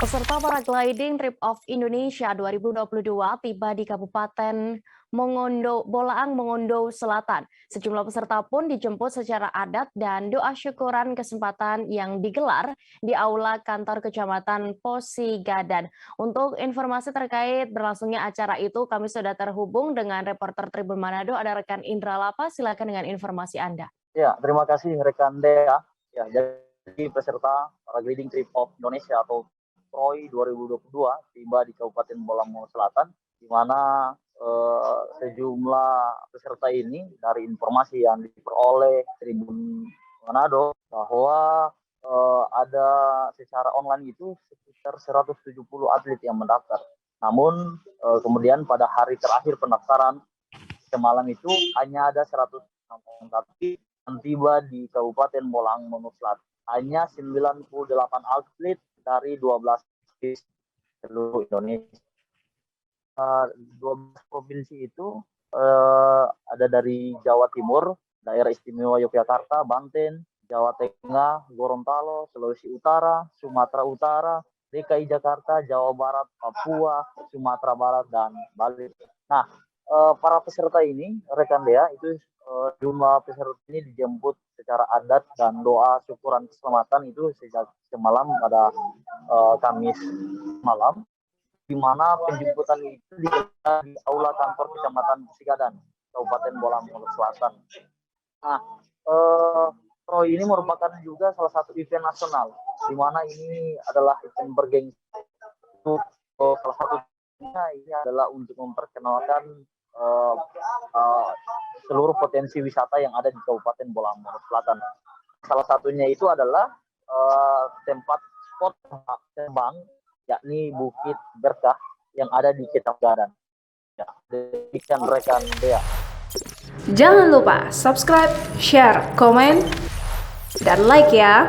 Peserta paragliding Trip of Indonesia 2022 tiba di Kabupaten Bolaang, Mongondo Selatan. Sejumlah peserta pun dijemput secara adat dan doa syukuran kesempatan yang digelar di Aula Kantor Kecamatan Posigadan. Untuk informasi terkait berlangsungnya acara itu, kami sudah terhubung dengan reporter Tribun Manado, ada rekan Indra Lapa. Silakan dengan informasi Anda. Ya, terima kasih rekan Dea. Ya, jadi peserta paragliding Trip of Indonesia atau PROI 2022 tiba di Kabupaten Bolaang Selatan, di mana sejumlah peserta ini dari informasi yang diperoleh Tribun Manado bahwa ada secara online itu sekitar 170 atlet yang mendaftar. Namun kemudian pada hari terakhir pendaftaran semalam itu hanya ada 100 tapi yang tiba di Kabupaten Bolaang Selatan. Hanya 98 atlet dari 12 seluruh Indonesia. 12 provinsi itu ada dari Jawa Timur, Daerah Istimewa Yogyakarta, Banten, Jawa Tengah, Gorontalo, Sulawesi Utara, Sumatera Utara, DKI Jakarta, Jawa Barat, Papua, Sumatera Barat, dan Bali. Nah, para peserta ini, rekan Dea, itu jumlah peserta ini dijemput secara adat dan doa syukuran keselamatan itu sejak semalam pada Kamis malam, di mana penjemputan itu di Aula Kantor Kecamatan Posigadan, Kabupaten Bolaang Selatan. Nah, PROI ini merupakan juga salah satu event nasional, di mana ini adalah event bergengsi. Salah satunya ini adalah untuk memperkenalkan seluruh potensi wisata yang ada di Kabupaten Bolaang Selatan. Salah satunya itu adalah tempat spot terbang, yakni Bukit Berkah yang ada di Ketapgadan. Ya, demikian rekan Dea. Jangan lupa subscribe, share, komen, dan like ya.